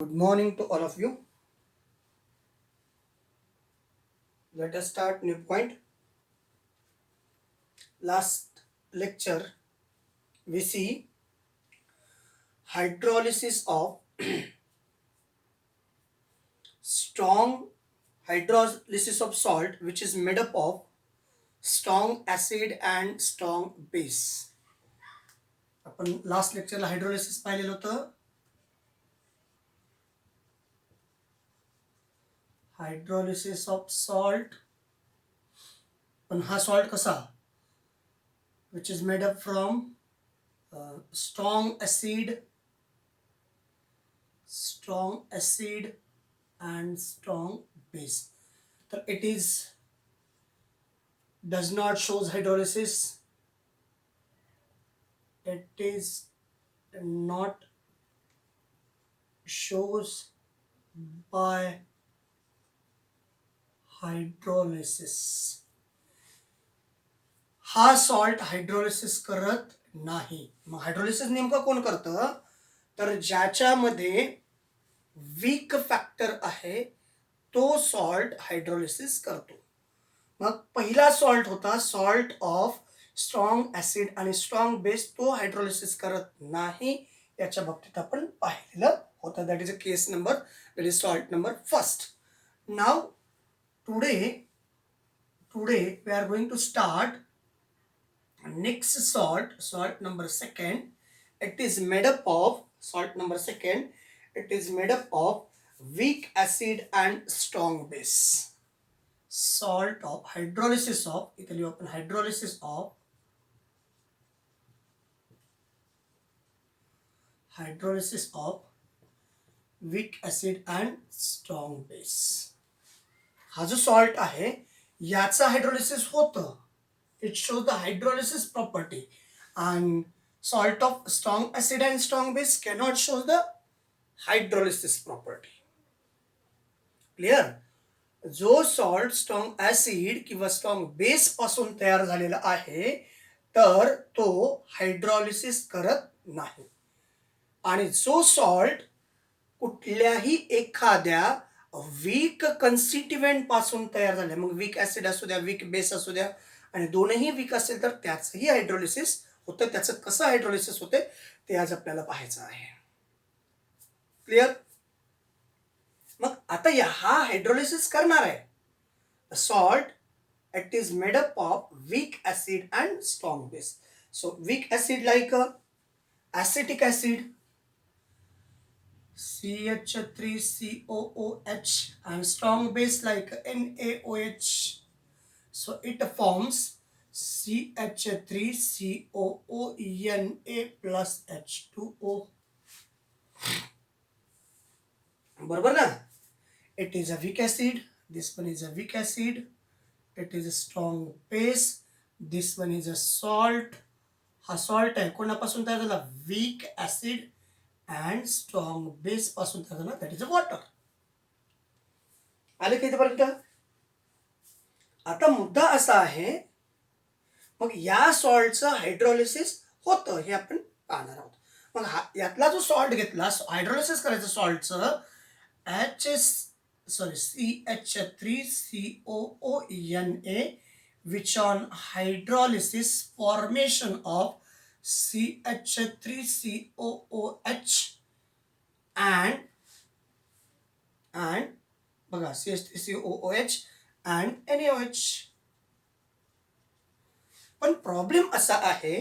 Good morning to all of you. Let us start new point. Last lecture we see hydrolysis of strong hydrolysis of salt which is made up of strong acid and strong base. आपण last लेक्चरला hydrolysis पाहिलेलं होतं. Hydrolysis of salt. पण हा salt कसा, which is made up from strong acid and strong base. So it does not shows hydrolysis. It is not shows by hydrolysis. हा salt hydrolysis करत नाही. मग हायड्रोलिसिस नेमकं कोण करतं, तर ज्याच्यामध्ये वीक फॅक्टर आहे तो सॉल्ट हायड्रोलिसिस करतो. मग पहिला सॉल्ट होता सॉल्ट ऑफ स्ट्रॉंग ऍसिड आणि स्ट्रॉंग बेस, तो हायड्रोलिसिस करत नाही. याच्या बाबतीत आपण पाहिलेलं होतं. That is a case number, that is salt number first. Now today we are going to start next salt number second. It is made up of salt number second. It is made up of weak acid and strong base. Salt of hydrolysis of, इथे लिहू आपण hydrolysis of weak acid and strong base. हा जो salt आहे याचा hydrolysis होतं. It shows the hydrolysis property, and salt of strong acid and strong base cannot show the hydrolysis property. Clear? जो salt strong acid किंवा strong base पासून तयार झालेला आहे तर तो हायड्रोलिसिस करत नाही. आणि जो सॉल्ट कुठल्याही एखाद्या वीक कन्स्टिट्युएंट पासून तयार झाले, मग वीक ऍसिड असू द्या, वीक बेस असू द्या, आणि दोनही वीक असेल तर त्याचंही हायड्रोलिसिस होतं. त्याचं कसं हायड्रोलिसिस होते ते आज आपल्याला पाहायचं आहे. क्लिअर? मग आता हा हायड्रोलिसिस करणार आहे salt. It is made up of weak acid and strong base. So weak acid like acetic acid CH3COOH and strong base like NaOH. So it forms CH3COONA plus H2O. बरोबर ना? It is a weak acid. This one is a weak acid. It is a strong base. This one is a salt. हा salt आहे कोणापासून तयार झाला, weak acid and strong base पासून तयार झाला, दॅट इज अ वॉटर. आले का इथेपर्यंत? आता मुद्दा असा आहे, मग या सॉल्टचं हायड्रोलिसिस होतं हे आपण पाहणार आहोत. मग यातला जो सॉल्ट घेतला हायड्रोलिसिस करायचं सॉल्टचं CH3COONA, which on hydrolysis formation of CH3COOH and बघा CH3COOH and NaOH. पण प्रॉब्लेम असा आहे,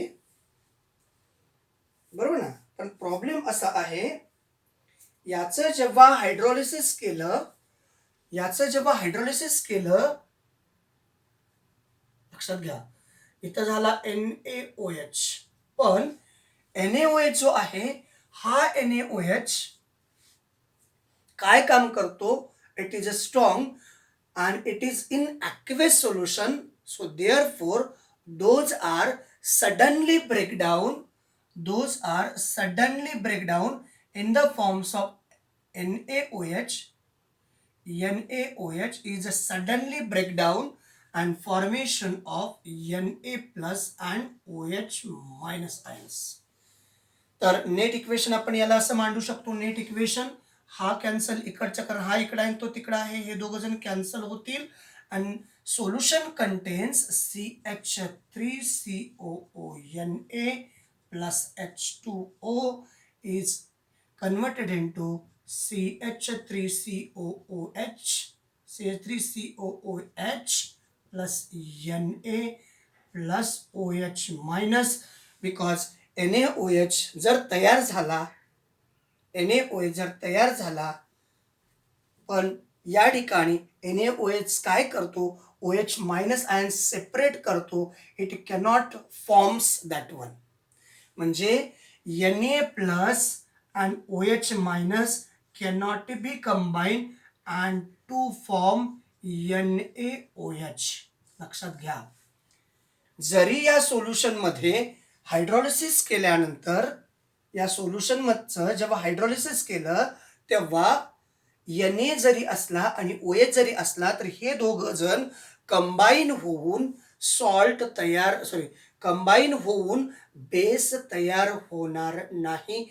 बरोबर ना, पण प्रॉब्लेम असा आहे याचं जेव्हा हायड्रोलिसिस केलं, लक्षात घ्या इथं झाला NaOH, पण NaOH जो आहे हा NaOH काय काम करतो, it is a strong and it is in aqueous solution, so therefore those are suddenly break down in the forms of NaOH. NaOH is a suddenly breakdown and formation of Na plus and OH minus ions. तर net equation आपण याला असं मांडू शकतो. Net equation हा cancel इकडच्या, कारण हा इकडे आहे तो तिकडे आहे, हे दोघं जण कॅन्सल होतील आणि solution contains CH3COONA plus H2O is converted into CH3COOH plus Na plus OH minus, because NaOH जर तयार झाला, NaOH जर तयार झाला, पण या ठिकाणी NaOH काय करतो, OH मायनस आयन सेपरेट करतो, it cannot forms that one. म्हणजे Na plus and OH minus cannot be combine and to form NaOH. लक्षात घ्या, जरी या सोल्युशनमध्ये हायड्रोलिसिस केल्यानंतर, या सोल्युशनमधचं जेव्हा हायड्रोलिसिस केलं तेव्हा Na जरी असला आणि OH जरी असला तर हे दोघं जण कंबाईन होऊन कंबाईन होऊन बेस तयार होणार नाही,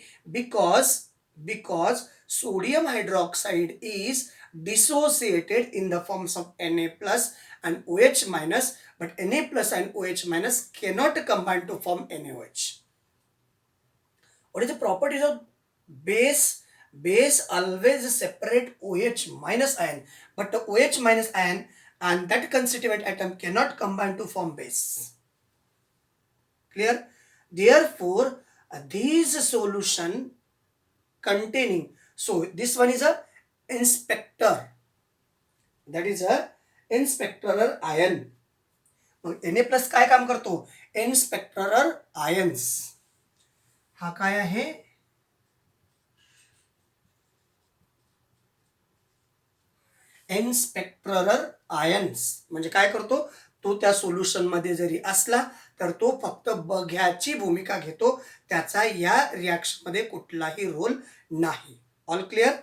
because sodium hydroxide is dissociated in the forms of Na plus and OH minus, but Na plus and OH minus cannot combine to form NaOH. What is the properties of base? Base always separate OH minus ion, but the OH minus ion and that constituent atom cannot combine to form base. Clear? Therefore, these solution containing, so this one is a inspector, that is a inspectoral ion. मग Na plus काय काम करतो, इन्स्पेक्टरल ions. हा काय आहे, इन्स्पेक्टरल ions. म्हणजे काय करतो तो, त्या सोल्युशन मध्ये जरी असला तर तो फक्त बघ्याची भूमिका घेतो, त्याचा या रिॲक्शन मध्ये कुठलाही रोल नाही. All clear?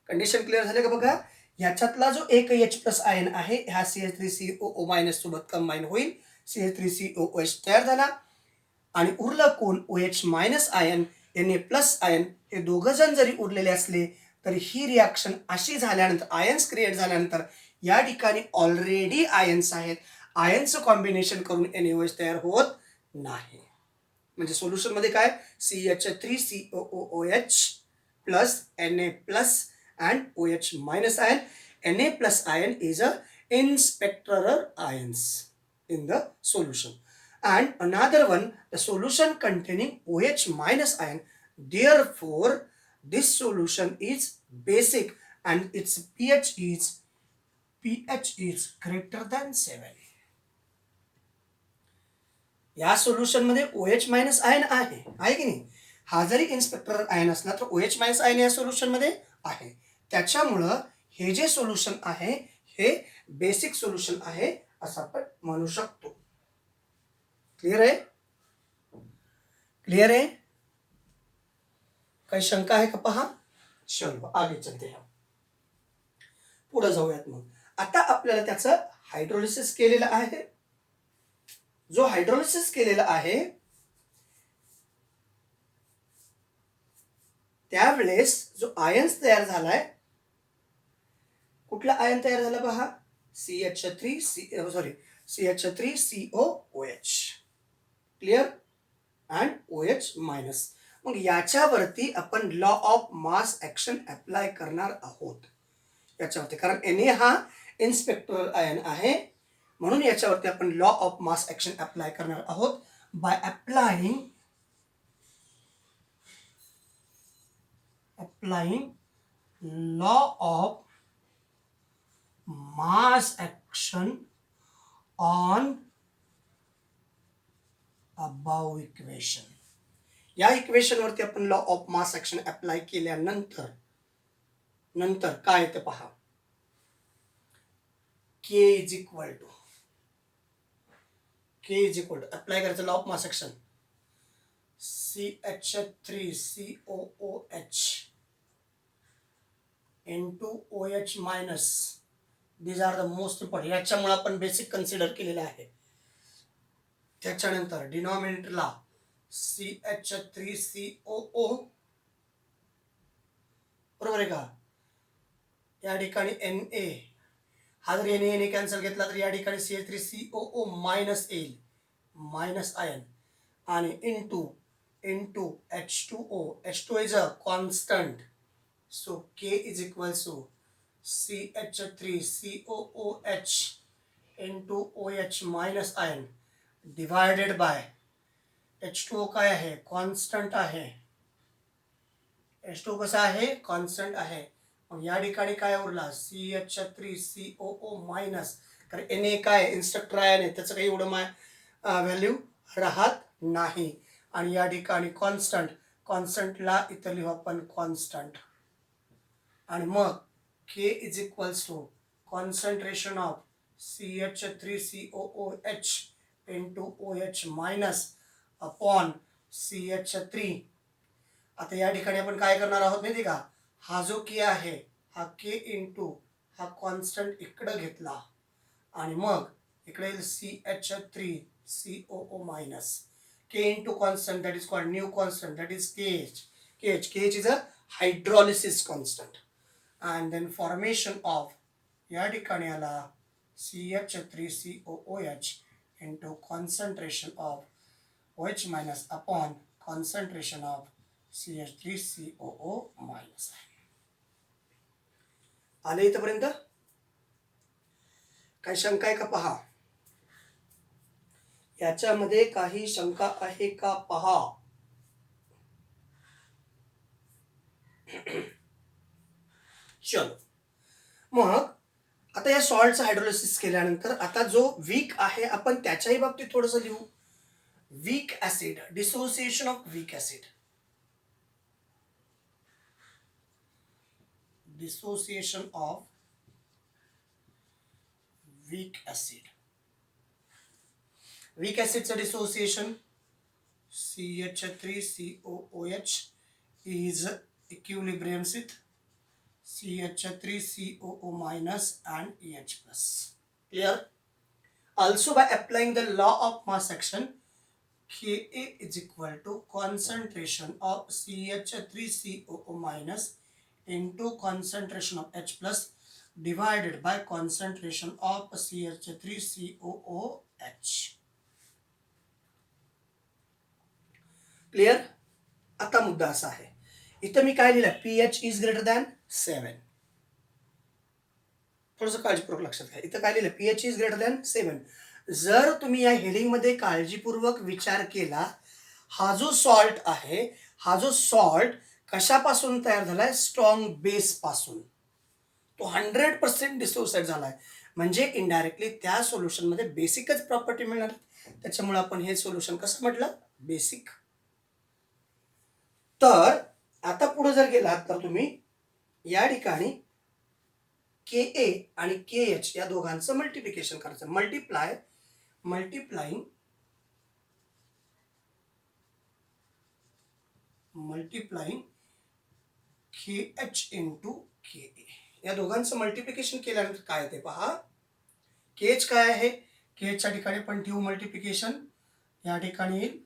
कंडिशन क्लिअर झाले का बघा. याच्यातला जो एक H प्लस आयन आहे ह्या CH3COO मायनस सोबत कंबाईन होईल, CH3COOH तयार झाला आणि उरलं कोण, OH minus ion, Na plus ion. हे दोघं जण जरी उरलेले असले तर ही रिॲक्शन अशी झाल्यानंतर, आयन्स क्रिएट झाल्यानंतर, या ठिकाणी ऑलरेडी आयन्स आहेत, आयन्सचं कॉम्बिनेशन करून NaOH तयार होत नाही. म्हणजे सोल्युशन मध्ये काय, CH3COOH plus Na plus and OH minus ion. Na plus ion is a inspectoral ions in the solution. And another one, the solution containing OH minus ion. Therefore, this solution is basic and its pH is greater than 7. या solution मध्ये OH minus ion आहे की नाही. हा जरी इन्स्पेक्टरल ion असला तर OH minus ion या सोल्युशन मध्ये आहे. त्याच्यामुळं हे जे सोल्युशन आहे हे बेसिक सोल्युशन आहे असं आपण म्हणू शकतो. क्लिअर आहे? क्लिअर आहे? काही शंका आहे का पहा. चलो आगे चलते हैं, पुढे जाऊयात. मग आता आपल्याला त्याचं हायड्रोलिसिस केलेलं आहे. जो हायड्रोलिसिस केलेला आहे त्यावेळेस जो आयन्स तयार झालाय, कुठला आयन तयार झाला पहा, CH3COOH. Clear? And OH minus. मग याच्यावरती आपण law of mass action apply करणार आहोत याच्यावरती, कारण Na हा इन्स्पेक्टरल आयन आहे, म्हणून याच्यावरती आपण law of mass action apply करणार आहोत. By applying law of mass action on above equation. या इक्वेशन वरती आपण law of mass action apply केल्यानंतर काय ते पहा, K is equal to apply करायचं law of mass action, CH3COOH into OH minus. These are the most important. याच्यामुळे आपण बेसिक कन्सिडर केलेलं आहे. त्याच्यानंतर डिनॉमिनेटरला CH3COO, बरोबर आहे का, या ठिकाणी Na, हा जर Na कॅन्सल घेतला तर या ठिकाणी CH3COO मायनस येईल, मायनस आयन, आणि into H2O is a constant, so K is equals to CH3COOH into OH minus ion divided by H2O काय आहे, कॉन्स्टंट आहे. H2O कसा आहे, कॉन्स्टंट आहे. मग या ठिकाणी काय उरला, CH3COO मायनस, कारण Na काय इन्स्ट्रक्टर आहे, त्याचं काही एवढं व्हॅल्यू राहत नाही. आणि या ठिकाणी कॉन्स्टंट, कॉन्स्टंटला इथं लिहू आपण कॉन्स्टंट. आणि मग K is equals to concentration of CH3COOH into OH minus upon CH3. आता या ठिकाणी आपण काय करणार आहोत माहिती का, हा जो K आहे हा K इंटू हा कॉन्स्टंट इकडं घेतला आणि मग इकडे येईल CH3COO minus K into constant, that is called new constant, that is KH. KH is a hydrolysis constant. and then formation of या ठिकाणी आला CH3COOH into concentration of OH minus upon concentration of CH3COO minus. आले इथपर्यंत? काही शंका आहे का पहा, याच्यामध्ये काही शंका आहे का पहा. चलो, मग आता या सॉल्टचं हायड्रोलिसिस केल्यानंतर आता जो वीक आहे आपण त्याच्याही बाबतीत थोडंसं लिहू. Weak acid, dissociation of weak acid. Dissociation of weak acid. Weak ऍसिडचं dissociation CH3COOH is equilibrium with CH3COO minus and EH plus. Clear? Also by applying the law of mass action, Ka is equal to concentration of CH3COO minus into concentration of H plus divided by concentration of CH3COOH. Clear? आता मुद्दा असा आहे, इथं मी काय लिहिलं, pH is greater than 7. थोडंसं काळजीपूर्वक लक्षात घ्या, इथं काय लिहिलं, pH इज ग्रेटर दॅन 7. जर तुम्ही या हेडिंगमध्ये काळजीपूर्वक विचार केला, हा जो सॉल्ट आहे, हा जो सॉल्ट कशापासून तयार झालाय, स्ट्रॉंग बेस पासून. तो 100% डिसोसाइड झालाय, म्हणजे इनडायरेक्टली त्या सोल्युशनमध्ये बेसिकच प्रॉपर्टी मिळणार. त्याच्यामुळे आपण हे सोल्युशन कसं म्हटलं, बेसिक. तर आता पुढे जर गेलात तर तुम्ही या ठिकाणी Ka आणि KH या दोघांचं मल्टिप्लिकेशन करायचं. मल्टिप्लाइंग KH इंटू Ka, या दोघांचं मल्टिप्लिकेशन केल्यानंतर काय येते पहा. KH काय आहे, KH च्या ठिकाणी पण ठेवू मल्टिप्लिकेशन, या ठिकाणी येईल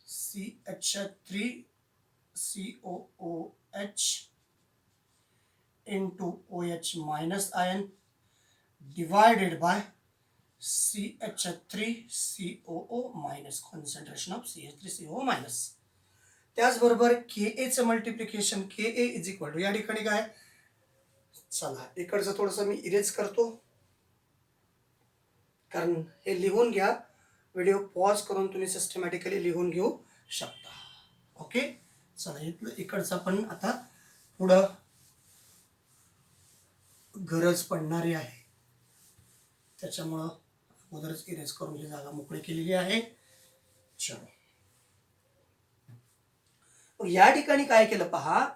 CH3COOH into OH minus ion divided by CH3COO minus, concentration of CH3COO minus. त्याचबरोबर Ka चं multiplication, Ka is equal to, या ठिकाणी काय, चला इकडचं थोडंसं मी इरेज करतो, कारण हे लिहून घ्या, व्हिडिओ पॉज करून तुम्ही सिस्टमॅटिकली लिहून घेऊ शकता. ओके, चला इकडचं पण आता पुढं गरज पडणारी आहे, त्याच्यामुळं अगोदरच इरेज करून ही जागा मोकळी केलेली आहे. चलो, या ठिकाणी काय केलं पहा,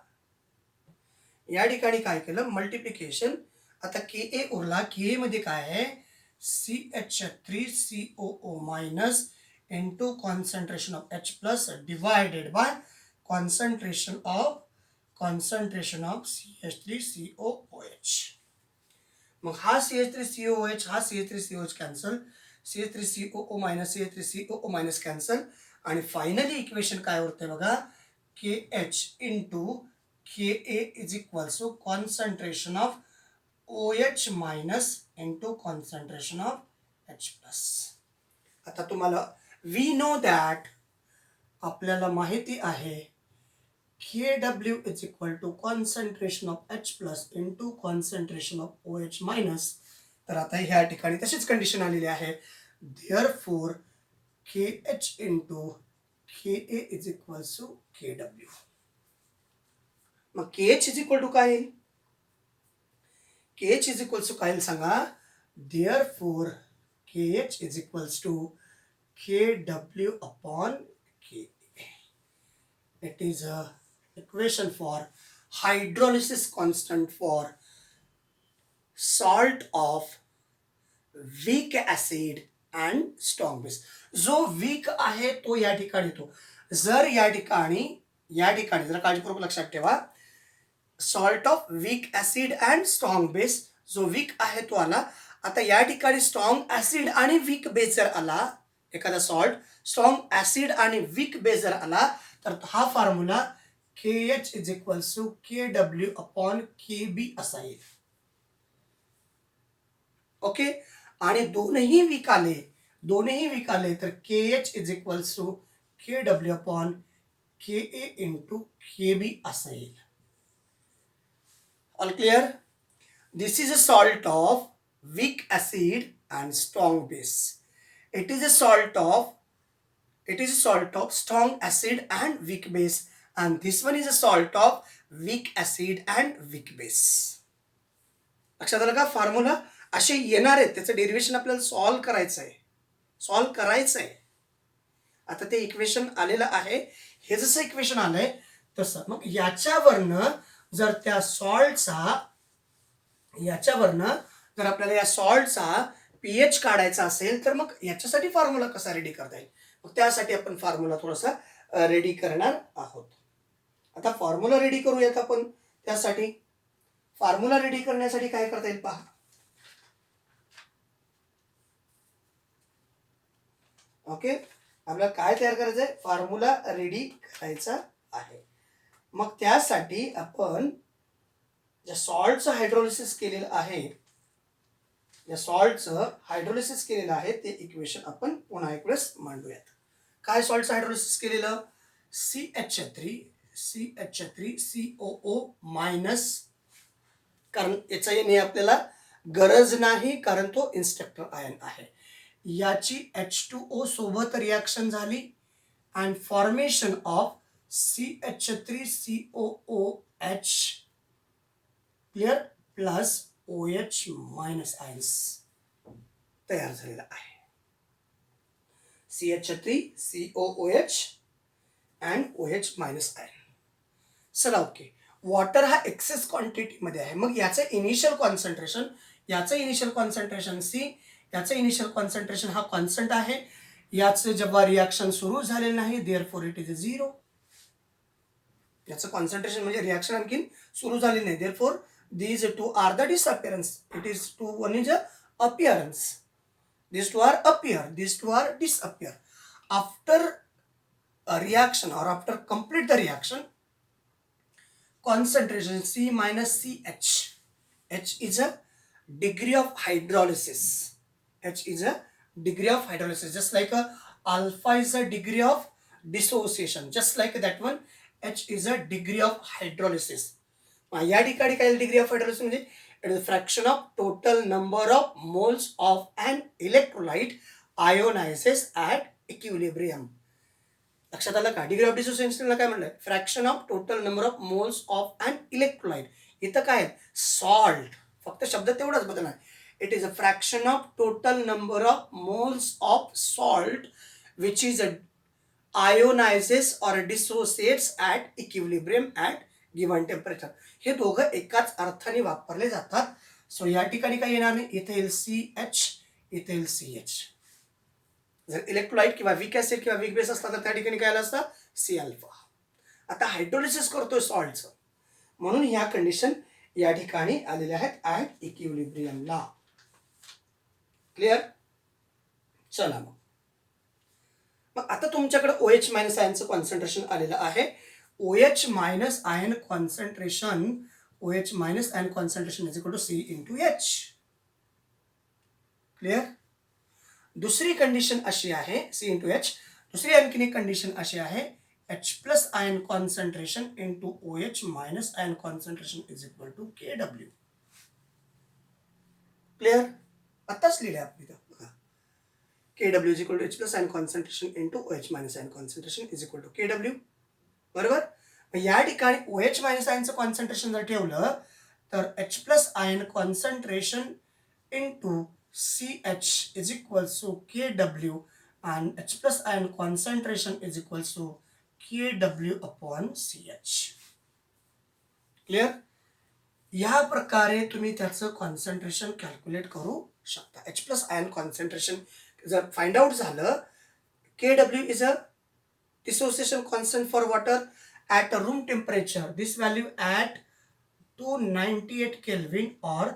या ठिकाणी काय केलं, मल्टिप्लिकेशन. आता Ka उरला, Ka मध्ये काय आहे, CH3COO minus into concentration of H plus divided by concentration of CH3COOH. मग हा CH3COOH, हा CH3COOH cancel, CH3COO minus CH3COO minus cancel, आणि फायनली इक्वेशन काय होते बघा, KH into Ka is equals to concentration of OH minus into concentration of H plus. आता तुम्हाला we know that आपल्याला माहिती आहे Kw is equal to concentration of H plus into concentration of OH minus. तर आता ह्या ठिकाणी तशीच कंडिशन आलेली आहे. Therefore KH into Ka is equal to Kw. मग KH इज इक्वल टू काय येईल? KH इज इक्वल टू काय येईल सांगा. Therefore KH is equal to Kw upon Ka. It is a equation for hydrolysis constant for salt of weak acid and strong base. जो weak आहे तो या ठिकाणी येतो. जर या ठिकाणी जर काळजीपूर्वक लक्षात ठेवा, salt of weak acid and strong base, जो वीक आहे तो आला. आता या ठिकाणी स्ट्रॉंग ऍसिड आणि वीक बेस जर आला, एखादा सॉल्ट स्ट्रॉंग ऍसिड आणि वीक बेस जर आला, तर हा formula KH is equal to KW upon KB असा येईल. ओके. आणि दोन्ही वीक आले तर KH is equal to KW upon KA into KB असा येईल. All clear? This is a salt of weak acid and strong base. It is a salt of strong acid and weak base, and this one is a salt of weak acid and weak base. लक्षात आलं का? Formula असे येणार आहेत, त्याचं derivation आपल्याला solve करायचं आहे. आता ते इक्वेशन आलेलं आहे. हे जसं इक्वेशन आलंय तसं मग याच्यावरनं जर आपल्याला या सॉल्टचा pH काढायचा असेल तर मग याच्यासाठी फॉर्म्युला कसा रेडी करता येईल? मग त्यासाठी आपण फॉर्म्युला थोडासा रेडी करणार आहोत. आता फॉर्म्युला रेडी करूयात आपण. त्यासाठी फॉर्म्युला रेडी करण्यासाठी काय करता येईल पहा. ओके, आपल्याला काय तयार करायचं आहे? फॉर्म्युला रेडी करायचा आहे. मग त्यासाठी आपण ज्या सॉल्टचं हायड्रोलिसिस केलेलं आहे ते इक्वेशन आपण पुन्हा एक वेळेस मांडूयात. काय सॉल्टचं हायड्रोलिसिस केलेलं? CH3COO मायनस, कारण याचा येणे आपल्याला गरज नाही कारण तो इन्स्ट्रक्टर आयन आहे. याची H2O सोबत रिॲक्शन झाली and formation of CH3COOH clear plus OH minus ions तयार झालेला आहे. CH3COOH and OH minus ion. चला ओके. वॉटर हा एक्सेस क्वांटिटीमध्ये आहे. मग याचं इनिशियल कॉन्सन्ट्रेशन C, याचं इनिशियल कॉन्सन्ट्रेशन हा कॉन्स्टंट आहे. याचं जेव्हा रिॲक्शन सुरू झालेलं नाही देअरफॉर इट इज 0. याचं कॉन्सन्ट्रेशन म्हणजे रिॲक्शन आणखीन सुरू झालेली नाही. Therefore these two are the disappearance. One is a appearance. These two are appear. These two are disappear. After a reaction or after complete the reaction, concentration C minus CH. H is a degree of hydrolysis. Just like a alpha is a degree of dissociation. Just like that one, H is a degree of hydrolysis. या ठिकाणी काय degree of hydrolysis म्हणजे it is fraction of total number of moles of an electrolyte ionizes at equilibrium. लक्षात आलं का? Degree of डिसोसिएशनला काय म्हणलंय? Fraction of total number of moles of an electrolyte. इथं काय सॉल्ट, फक्त शब्द तेवढाच बदलणार. It is a fraction of total number of moles of salt which is ionizes or dissociates at equilibrium at given temperature. हे दोघं एकाच अर्थाने वापरले जातात. सो या ठिकाणी काय येणार नाही. इथे येईल CH, इथे येईल CH. जर इलेक्ट्रोलाइट किंवा वीक ऍसिड किंवा वीक बेस असला तर त्या ठिकाणी काय आलं असतं? C alpha. आता हायड्रोलिसिस करतोय सॉल्टचं म्हणून ह्या कंडिशन या ठिकाणी आलेल्या आहेत ॲट इक्विलिब्रियमला. क्लिअर? चला मग आता तुमच्याकडे OH मायनस आयनचं कॉन्सन्ट्रेशन आलेलं आहे. OH minus ion concentration OH minus ion concentration is equal to C into H. Clear. दुसरी कंडिशन अशी आहे C into H. दुसरी आणखीन एक कंडिशन अशी आहे H plus ion concentration into OH minus ion concentration is equal to KW. Clear. आताच लिहिलं आपण इथं बघा. KW is equal to H plus ion concentration into OH minus ion concentration is equal to KW. बरोबर. या ठिकाणी OH minus आयनचं concentration जर ठेवलं तर H plus ion concentration into CH is equals to KW आणि H plus ion concentration is equals to KW upon CH. Clear. या प्रकारे तुम्ही त्याचं कॉन्सन्ट्रेशन कॅल्क्युलेट करू शकता. H प्लस आयन कॉन्सन्ट्रेशन जर फाइंड आउट झालं, KW is a dissociation constant for water at a room temperature. This value at 298 Kelvin or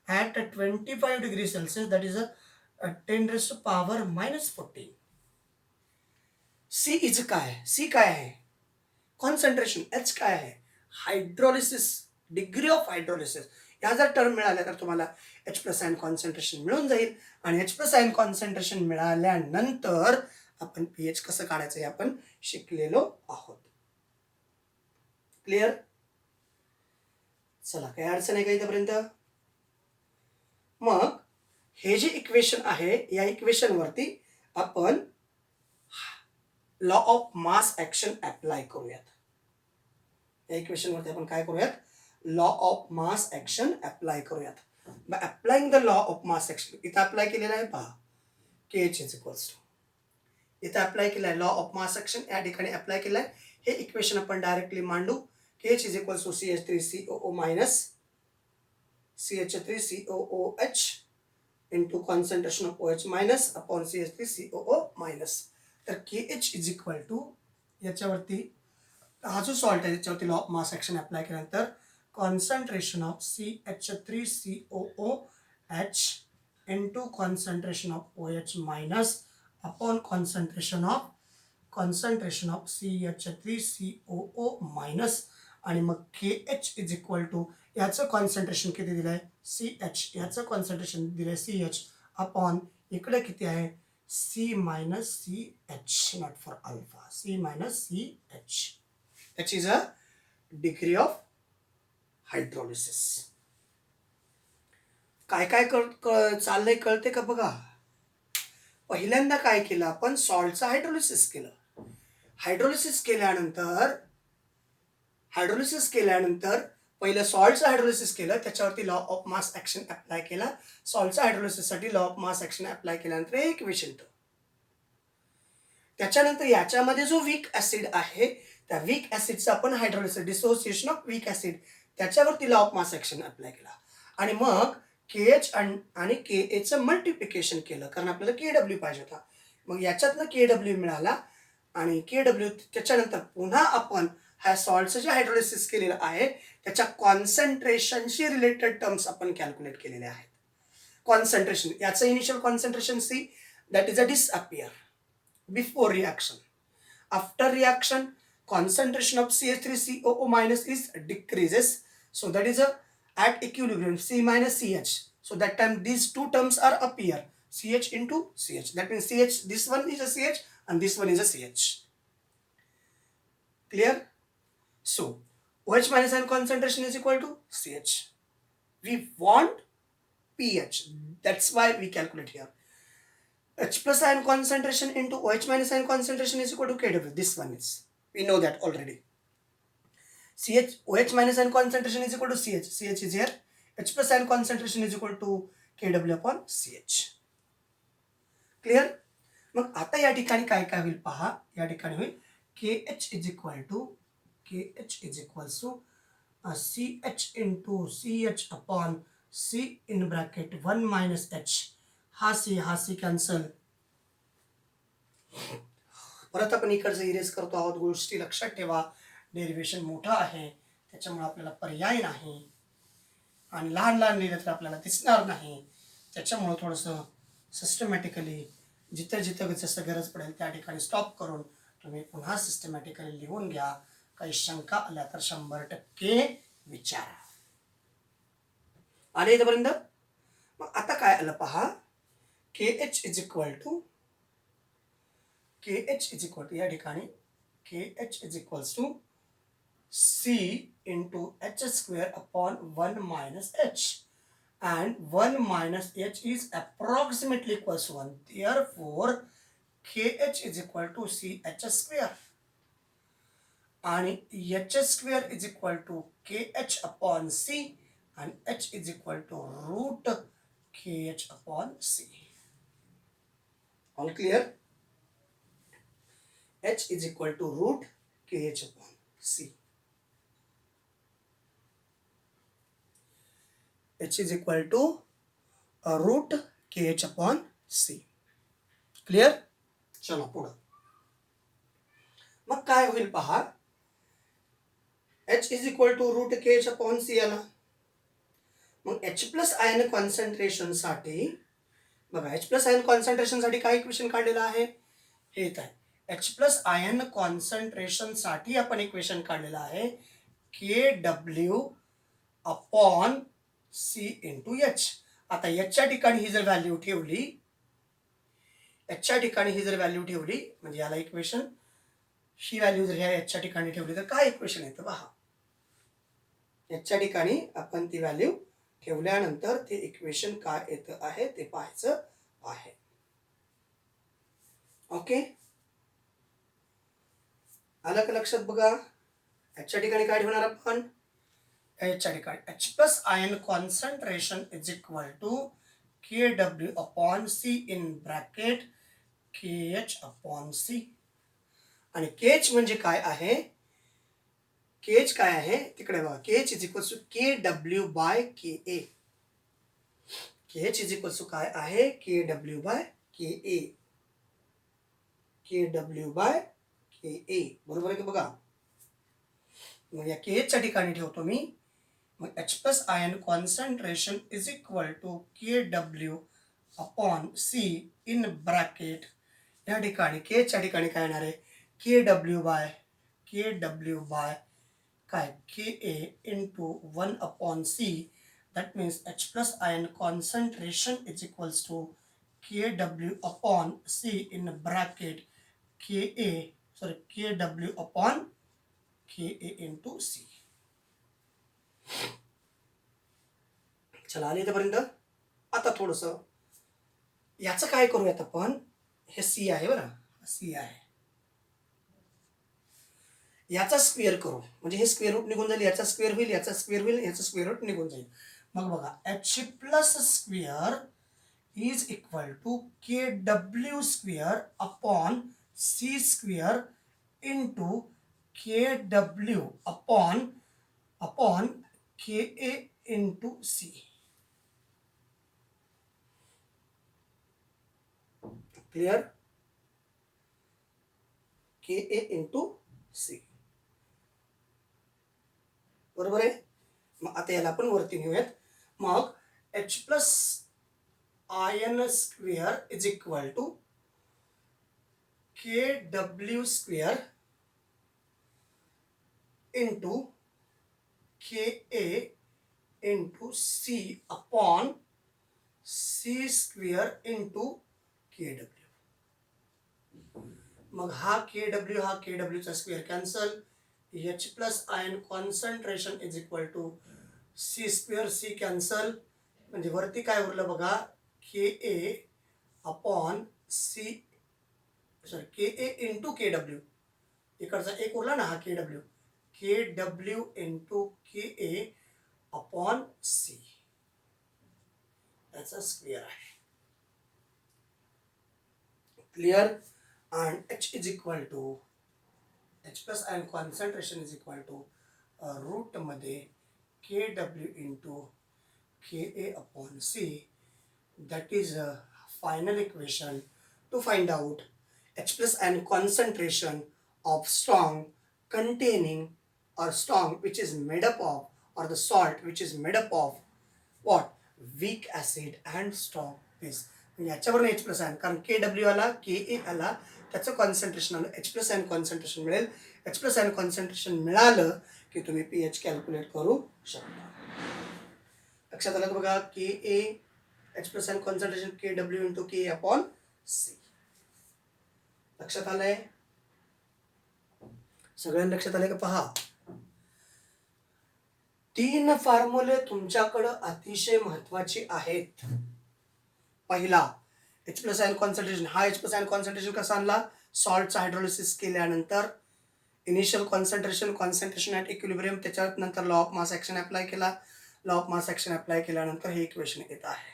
at a 25 degrees Celsius, that is a 10 raised to power minus 14. C is काय आहे? C काय आहे? Concentration. H काय आहे? Hydrolysis, degree of hydrolysis. या जर term मिळाल्या तर तुम्हाला H प्लस आयन कॉन्सन्ट्रेशन मिळून जाईल आणि H प्लस आयन कॉन्सन्ट्रेशन मिळाल्यानंतर आपण pH कसं काढायचं हे आपण शिकलेलो आहोत. क्लिअर. चला, काही अडचण आहे का इथपर्यंत? मग हे जे इक्वेशन आहे या इक्वेशन वरती आपण law of mass action apply करूयात. या इक्वेशन वरती आपण काय करूयात? Law of mass action apply करूयात. By applying the law of mass action, इथं अप्लाय केलेला आहे पहा, KH इज इक्वल्स टू, इथं अप्लाय केलं आहे लॉ ऑफ मास ऍक्शन, या ठिकाणी अप्लाय केलं आहे. हे इक्वेशन आपण डायरेक्टली मांडू. KH is equals to CH3COO minus CH3COOH into concentration of OH minus upon CH3COO minus. तर KH इज इक्वल टू, याच्यावरती हा जो सॉल्ट आहे त्याच्यावरती law of mass action apply केल्यानंतर concentration of CH3COOH into concentration of OH minus upon concentration of CH3COO minus आणि मग KH is equal to, याचं कॉन्सन्ट्रेशन किती दिलं आहे CH, याचं कॉन्सन्ट्रेशन दिलं आहे CH अपॉन इकडे किती आहे C minus CH, not for alpha, C minus CH. H is a degree of hydrolysis. काय काय चाललंय कळते का बघा. पहिल्यांदा काय केलं आपण? सॉल्टचं हायड्रोलिसिस केलं. हायड्रोलिसिस केल्यानंतर पहिलं सॉल्टचं हायड्रोलिसिस केलं, त्याच्यावरती law of mass action apply केला. सॉल्टच्या हायड्रोलिसिससाठी law of mass action apply केल्यानंतर एक इक्वेशन येतं. त्याच्यानंतर याच्यामध्ये जो वीक ऍसिड आहे त्या वीक ऍसिडचं आपण hydrolysis, dissociation of weak acid, त्याच्यावरती law of mass action apply केला आणि मग KH आणि KAचं मल्टिप्लिकेशन केलं कारण आपल्याला KW पाहिजे होता. मग याच्यातनं KW मिळाला आणि KW त्याच्यानंतर पुन्हा आपण ह्या सॉल्टचं जे हायड्रोलिसिस केलेलं आहे त्याच्या कॉन्सन्ट्रेशनशी रिलेटेड टर्म्स आपण कॅल्क्युलेट केलेले आहेत. कॉन्सन्ट्रेशन, याचं initial concentration C, that is a disappear before reaction. After reaction concentration of CH3COO minus is decreases, so that is a at equilibrium C minus CH, so that time these two terms are appear, CH into CH, that means CH, this one is a CH and this one is a CH. Clear? So OH minus ion concentration is equal to CH. We want pH, that's why we calculate here. H plus ion concentration into OH minus ion concentration is equal to KW. This one is, we know that already. OH minus ion concentration is equal to CH. CH is here. H plus ion concentration is equal to KW upon CH. Clear? मग आता या ठिकाणी काय काय होईल पहा. या ठिकाणी होईल KH is equal to CH into CH upon C in bracket 1 minus H. हा C कॅन्सल. परत आपण इकडचं इरेज करतो आहोत. गोष्टी लक्षात ठेवा, डेरिव्हेशन मोठं आहे त्याच्यामुळे आपल्याला पर्याय नाही आणि लहान लहान लिहिलं तर आपल्याला दिसणार नाही. त्याच्यामुळं थोडंसं सिस्टमॅटिकली जिथं जसं गरज पडेल त्या ठिकाणी स्टॉप करून तुम्ही पुन्हा सिस्टमॅटिकली लिहून घ्या. काही शंका आल्या तर 100% विचारा. आले इथपर्यंत. मग आता काय आलं पहा, K H is equal to या ठिकाणी K H is equals to c into h square upon 1 minus h, and 1 minus h is approximately equals to 1. Therefore, kh is equal to ch square. आणि h square is equal to kh upon c, and h is equal to root kh upon c. All clear? h is equal to root kh upon c. h is equal to root kh upon c. Clear? चला पुढं. मग काय होईल पहा, h is equal to root K H upon C आला. मग H plus ion concentration साठी बघा, H प्लस आयन कॉन्सन्ट्रेशन साठी काय इक्वेशन काढलेलं आहे, हे येत आहे. H प्लस आयन कॉन्सन्ट्रेशन साठी आपण इक्वेशन काढलेलं आहे K W upon c into h. आता एचच्या ठिकाणी ही जर व्हॅल्यू ठेवली, एचच्या ठिकाणी ही जर व्हॅल्यू ठेवली, म्हणजे याला इक्वेशन, ही व्हॅल्यू जर ह्या एचच्या ठिकाणी ठेवली तर काय इक्वेशन येतं पहा. एचच्या ठिकाणी आपण ती व्हॅल्यू ठेवल्यानंतर ते इक्वेशन काय येतं आहे ते पाहायचं आहे. ओके, आलं का लक्षात? बघा, एचच्या ठिकाणी काय ठेवणार आपण, एचच्या ठिकाणी H plus ion concentration is equal to K W upon C in bracket K H upon C. आणि केच म्हणजे काय आहे, केच काय आहे तिकडे बघा, K H is equal to K W by K A. K H is equal to काय आहे, K W by K A. K W by K A, बरोबर आहे की बघा. मग या केच्या ठिकाणी ठेवतो मी, मग H plus ion concentration is equal to K W upon C in bracket, या ठिकाणी केच्या ठिकाणी काय येणार आहे, के डब्ल्यू बाय काय K A into 1 upon c. That means H plus ion concentration is equals to K W upon C in bracket K W upon K A into c. चला, आले इथपर्यंत. आता थोडस याचं काय करूयात आपण, हे सी आहे बरं, सी आहे, याचा स्क्वेअर करू, म्हणजे हे स्क्वेअर रूट निघून जाईल, याचा स्क्वेअर होईल, याचा स्क्वेअर होईल, याचा स्क्वेअर रूट निघून जाईल. मग बघा, H plus square is equal to K W square upon c square into K W upon K A into c. Clear? K A into c, बरोबर आहे. मग आता याला आपण वरती नेऊयात. मग H plus ion square is equal to K W square into K A into c upon c square into K W. मग हा के डब्ल्यूचा square cancel, H plus ion concentration is equal to C square, C cancel, म्हणजे वरती काय उरलं बघा, K A upon C, K A into K W, इकडचा एक उरला ना हा K W into K A upon C, त्याचा स्क्वेअर आहे. Clear? and H is equal to H plus ion concentration is equal to root मध्ये KW into KA upon C. That is a final equation to find out H plus ion concentration of strong containing, or strong which is made up of, or the salt which is made up of what, weak acid and strong base. याच्यावरून H plus ion, कारण के W आला, के ए आला, त्याचं concentration आलं, H plus ion concentration मिळेल. H plus ion concentration मिळालं की तुम्ही पी एच कॅल्क्युलेट करू शकता. लक्षात आलं का बघा, K A H plus ion concentration K W into K upon c. लक्षात आलंय? सगळ्यांना लक्षात आलंय का पहा. 3 फॉर्म्युले तुमच्याकडं अतिशय महत्वाचे आहेत. पहिला एच प्लस आयन कॉन्सन्ट्रेशन. हा एच प्लस आयन कॉन्सन्ट्रेशन कसा आणला? सॉल्टचा हायड्रोलिसिस केल्यानंतर इनिशियल कॉन्सन्ट्रेशन ॲट इक्विलिब्रियम, त्याच्यात नंतर law of mass action apply केला. Law of mass action apply केल्यानंतर हे इक्वेशन येत आहे.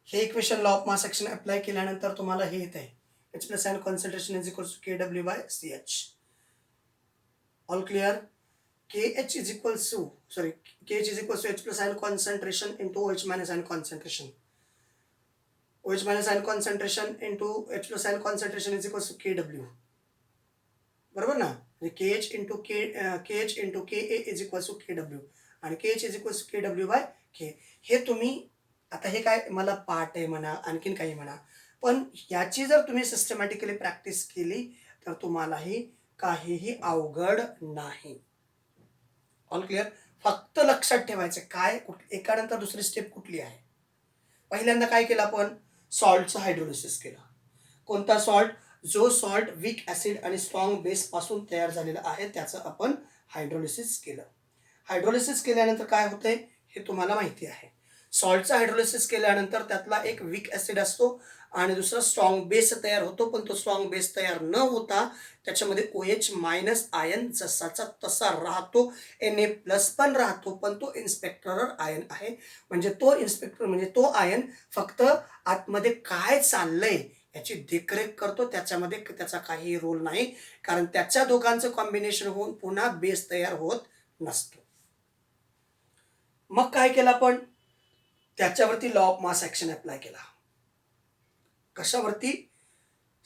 हे equation law of mass action apply केल्यानंतर तुम्हाला हे येत आहे, H plus ion concentration is equals to K W by c H. All clear? KH is equals to KH is equals to H plus ion concentration into OH minus ion concentration. OH minus ion concentration into H plus ion concentration is equals to KW. बरोबर ना? KH into KA is equals to KW आणि KH is equals to KW by K. हे तुम्ही आता हे काय मला पाठ आहे म्हणा, आणखीन काही म्हणा, पण याची जर तुम्ही सिस्टमॅटिकली प्रॅक्टिस केली तर तुम्हालाही काहीही अवघड नाही. All clear? फक्त लक्षात ठेवायचं काय, एकानंतर दुसरी स्टेप कुठली आहे. पहिल्यांदा काय केलं आपण? सॉल्टचं हायड्रोलिसिस केलं. कोणता सॉल्ट? जो सॉल्ट वीक ॲसिड आणि स्ट्रॉंग बेस पासून तयार झालेला आहे त्याचं आपण हायड्रोलिसिस केलं. हायड्रोलिसिस केल्यानंतर काय होतंय हे तुम्हाला माहिती आहे. सॉल्टचं हायड्रोलिसिस केल्यानंतर त्यातला एक वीक ॲसिड असतो आणि दुसरा स्ट्रॉंग बेस तयार होतो, पण तो स्ट्रॉंग बेस तयार न होता त्याच्यामध्ये OH मायनस आयन जसाचा तसा राहतो. Na प्लस पण राहतो, पण तो इन्स्पेक्टर आयन आहे. म्हणजे तो आयन फक्त आतमध्ये काय चाललंय याची देखरेख करतो, त्याच्यामध्ये त्याचा काही रोल नाही, कारण त्याच्या दोघांचं कॉम्बिनेशन होऊन पुन्हा बेस तयार होत नसतो. मग काय केलं आपण? त्याच्यावरती law of mass action apply केला. कशावरती?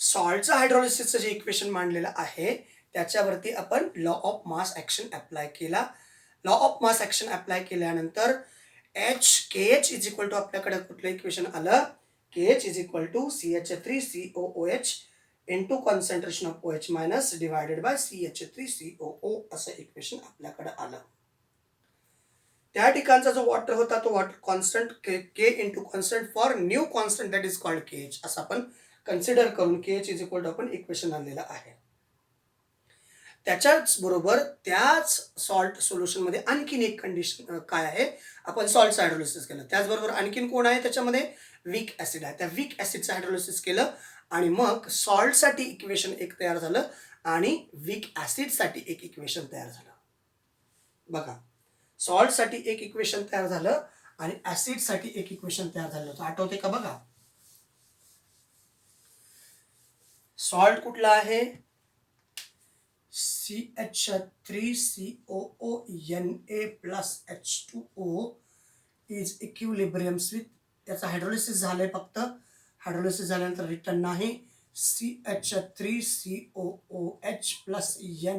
सॉल्टचं हायड्रोलिसिसचं जे इक्वेशन मांडलेलं आहे त्याच्यावरती आपण law of mass action apply केला. Law of mass action apply केल्यानंतर KH इज इक्वल टू आपल्याकडे कुठलं इक्वेशन आलं? KH is equal to CH3COOH into concentration of OH minus divided by CH3COO असं इक्वेशन आपल्याकडे आलं. त्या ठिकाणचा जो वॉटर होता तो water constant K into constant for new constant that is called KH असं आपण कन्सिडर करून KH इज इक्वल टू आपण इक्वेशन आणलेलं आहे. त्याच्याच बरोबर त्याच सॉल्ट सोल्युशनमध्ये आणखीन एक कंडिशन काय आहे? आपण सॉल्टचं हायड्रोलिसिस केलं, त्याचबरोबर आणखीन कोण आहे त्याच्यामध्ये? वीक ॲसिड आहे. त्या वीक ॲसिडचं हायड्रोलिसिस केलं आणि मग सॉल्टसाठी इक्वेशन एक तयार झालं आणि वीक ॲसिडसाठी एक इक्वेशन तयार झालं. बघा, सॉल्टसाठी एक इक्वेशन तयार झालं आणि ॲसिडसाठी एक इक्वेशन तयार झालं होतं. आठवते का बघा? सॉल्ट कुठला आहे? CH3COONA plus H2O is equilibriums with, त्याचं हायड्रोलिसिस झालंय, फक्त हायड्रोलिसिस झाल्यानंतर रिटर्न नाही. CH3COOH plus Na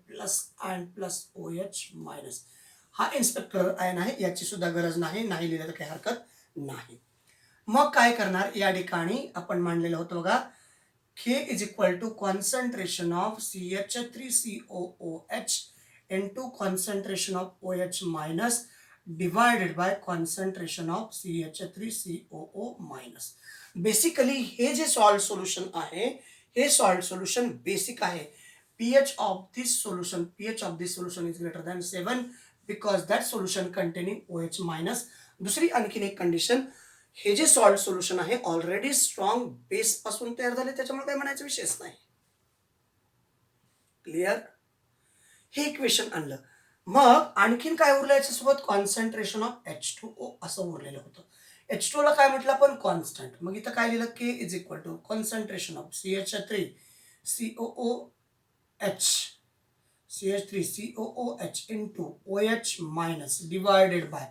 plus and plus OH minus. हा इन्स्पेक्टर आयन आहे, याची सुद्धा गरज नाही, नाही लिहिलं तर काही हरकत नाही. मग काय करणार? या ठिकाणी आपण मांडलेलं होतं बघा, K is equal to concentration of CH3COOH into concentration of OH minus divided by concentration of CH3COO minus. Basically हे जे सॉल्ट सोल्युशन आहे हे सॉल्ट सोल्युशन बेसिक आहे. pH of this solution is greater than 7 because that solution containing OH minus. दुसरी आणखीन एक condition, हे जे सॉल्ट सोल्युशन आहे ऑलरेडी स्ट्रॉंग बेस पासून तयार झाले, त्याच्यामुळे काय म्हणायचं विषयच नाही. क्लिअर? हे इक्वेशन आणलं. मग आणखीन काय उरलं याच्यासोबत? कॉन्सन्ट्रेशन ऑफ H2O असं उरलेलं होतं. H2O ला काय म्हटलं आपण? कॉन्स्टंट. मग इथं काय लिहिलं? K is equal to concentration of CH3COOH into OH minus divided by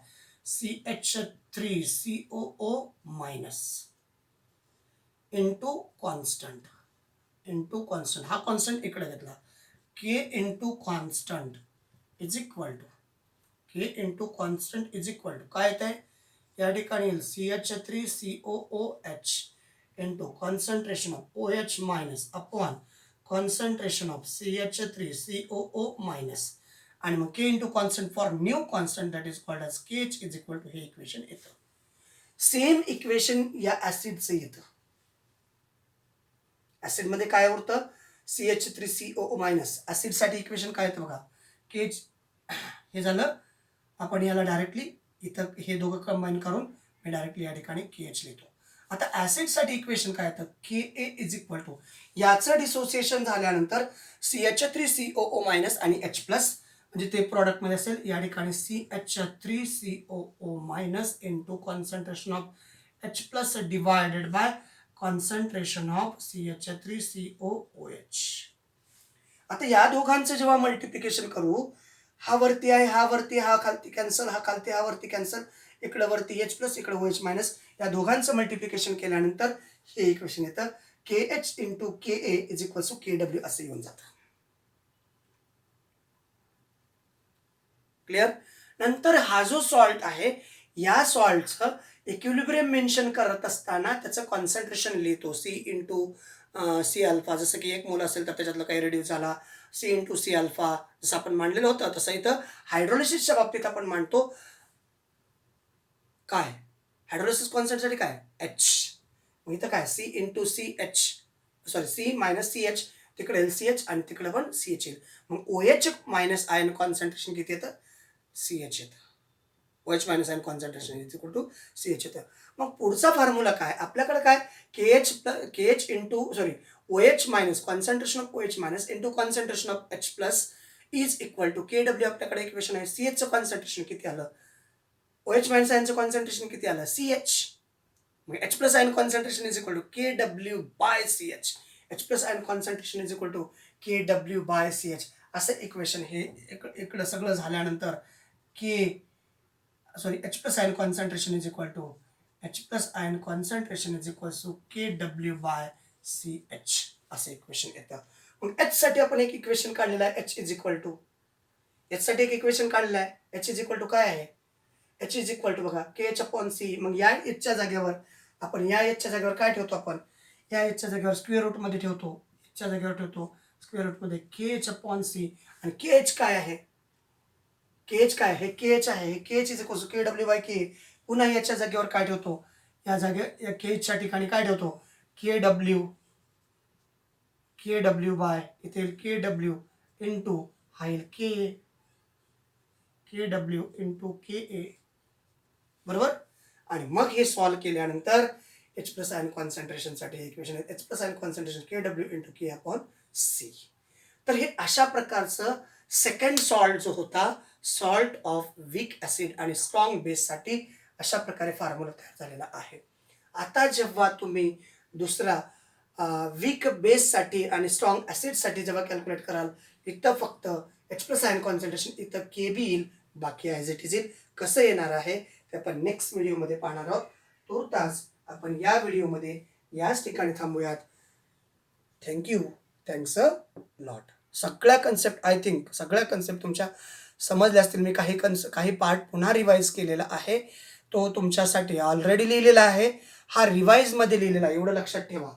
CH3COO minus into constant. हा कॉन्स्टंट इकडे घेतला. K into constant is equal to काय येत आहे या ठिकाणी? CH3COOH into concentration of OH minus upon concentration of CH3COO minus. आणि मग K into constant for new constant that is called as K H is equal to हे equation येतं. Same equation या ऍसिडचं येतं. ऍसिडमध्ये काय होतं CH3COO मायनस. ऍसिडसाठी इक्वेशन काय येतं बघा के एच. हे झालं. आपण याला डायरेक्टली इथं हे दोघं कंबाईन करून मी डायरेक्टली या ठिकाणी के एच लिहितो. आता ऍसिडसाठी इक्वेशन काय येतं के ए इज इक्वल टू याचं डिसोसिएशन झाल्यानंतर CH3COO मायनस आणि H प्लस म्हणजे ते प्रॉडक्टमध्ये असेल या ठिकाणी CH3COO minus into concentration of H plus divided by concentration of CH3COOH. आता या दोघांचं जेव्हा मल्टिप्लिकेशन करू हा वरती आहे हा वरती हा खालती कॅन्सल हा खालती हा वरती कॅन्सल इकडं वरती H प्लस इकडं OH मायनस या दोघांचं मल्टिप्लिकेशन केल्यानंतर हे इक्वेशन येतं KH into KA is equal to KW असं येऊन जातं. क्लिअर. नंतर हा जो सॉल्ट आहे या सॉल्टचं इक्विलिब्रियम मेन्शन करत असताना त्याचं कॉन्सन्ट्रेशन लिहितो C इंटू सी अल्फा. जसं की 1 मोल असेल तर त्याच्यातलं काही रिड्यूस झाला C इंटू सी अल्फा जसं आपण मांडलेलं होतं तसं इथं हायड्रोलिसिसच्या बाबतीत आपण मांडतो काय हायड्रोलिसिस कॉन्सेंटसाठी काय H. मग इथं काय C into CH sorry C minus CH तिकडे LCH आणि तिकडे पण CH येईल. मग OH मायनस आयन कॉन्सन्ट्रेशन किती येतं CH येतं. OH minus ion concentration is equal to CH येतं. मग पुढचा फॉर्म्युला काय आपल्याकडे काय KH into sorry OH minus concentration of OH minus into concentration of H plus is equal to KW. आपल्याकडे इक्वेशन आहे CHचं कॉन्सन्ट्रेशन किती आलं OH मायनस आयनचं कॉन्सन्ट्रेशन किती आलं CH. मग H plus ion concentration is equal to KW by CH. H plus ion concentration is equal to KW by CH असं equation हे इकडं सगळं झाल्यानंतर H plus ion concentration is equal to H plus ion concentration is equal to KW by CH असं equation येतं. मग H साठी आपण एक इक्वेशन काढलेलं आहे H is equal to H साठी एक इक्वेशन काढलेलं आहे H इज इक्वल टू काय आहे H इज इक्वल टू बघा KH अपॉन C. मग या Hच्या जागेवर आपण या Hच्या जागेवर काय ठेवतो आपण या Hच्या जागेवर स्क्वेअर रूट मध्ये ठेवतो Hच्या जागेवर ठेवतो स्क्वेअर रूट मध्ये KH अपॉन C. आणि KH काय आहे KH काय आहे KH आहे KH is equal to KW by K. पुन्हा याच्या जागेवर काय ठेवतो या जागेवर या KHच्या ठिकाणी काय ठेवतो KW बाय इथे KW इंटू हा येईल KW इंटू KA बरोबर. आणि मग हे सॉल्व्ह केल्यानंतर H प्लस आयन कॉन्सन्ट्रेशनसाठी हे इक्वेशन आहे H plus ion concentration KW into K upon C. तर हे अशा प्रकारचं सेकंड सॉल्ट जो होता सॉल्ट ऑफ वीक ऍसिड आणि स्ट्रॉंग बेससाठी अशा प्रकारे फॉर्म्युला तयार झालेला आहे. आता जेव्हा तुम्ही दुसरा वीक बेससाठी आणि स्ट्रॉंग ऍसिडसाठी जेव्हा कॅल्क्युलेट कराल इथं फक्त H प्लस आयन कॉन्सन्ट्रेशन इथं KB येईल बाकी ॲज इट इज येईल. कसं येणार आहे ते आपण नेक्स्ट व्हिडिओमध्ये पाहणार आहोत. तुर्तास आपण या व्हिडिओमध्ये याच ठिकाणी थांबूयात. थँक्यू. Thanks a lot. सगळ्या कन्सेप्ट आय थिंक सगळ्या कन्सेप्ट तुमच्या समजल्या असतील. मी काही पार्ट पुन्हा रिवाईज केलेला आहे तो तुमच्यासाठी ऑलरेडी लिहिलेला आहे. हा रिवाईजमध्ये लिहिलेला आहे एवढं लक्षात ठेवा.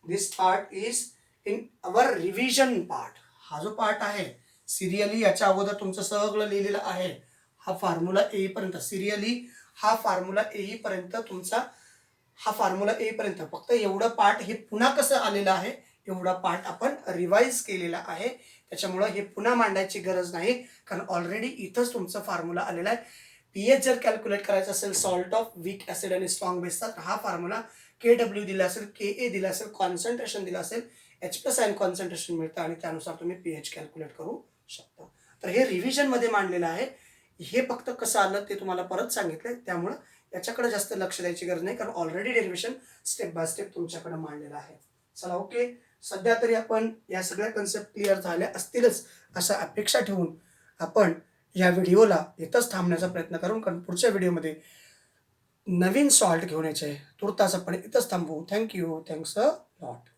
This part is in our revision part. हा जो पार्ट आहे सिरियली याच्या अगोदर तुमचं सगळं लिहिलेलं आहे. हा फॉर्म्युला येईपर्यंत सिरियली हा फॉर्म्युला येईपर्यंत तुमचा हा फॉर्म्युला येईपर्यंत फक्त एवढं पार्ट हे पुन्हा कसं आलेलं आहे एवढा पार्ट आपण रिवाईज केलेला आहे. त्याच्यामुळं हे पुन्हा मांडायची गरज नाही कारण ऑलरेडी इथंच तुमचा फॉर्म्युला आलेला आहे. पीएच जर कॅल्क्युलेट करायचं असेल सॉल्ट ऑफ वीक ऍसिड आणि स्ट्रॉंग बेसचा तर हा फॉर्म्युला KW दिला असेल KA दिला असेल कॉन्सन्ट्रेशन दिला असेल H प्लस आयन कॉन्सन्ट्रेशन मिळतं आणि त्यानुसार तुम्ही पीएच कॅल्क्युलेट करू शकता. तर हे रिव्हिजनमध्ये मांडलेलं आहे. हे फक्त कसं आलं ते तुम्हाला परत सांगितलंय त्यामुळं याच्याकडे जास्त लक्ष द्यायची गरज नाही कारण already derivation step by step तुमच्याकडे मांडलेलं आहे. चला ओके. सध्या तरी आपण या सगळ्या कन्सेप्ट क्लिअर झाल्या असतीलच अशा अपेक्षा ठेवून आपण या व्हिडिओला इथंच थांबण्याचा प्रयत्न करू कारण पुढच्या व्हिडिओमध्ये नवीन सॉल्ट घेऊन यायचे. तुर्तास आपण इथंच थांबू. थँक्यू. Thanks a lot.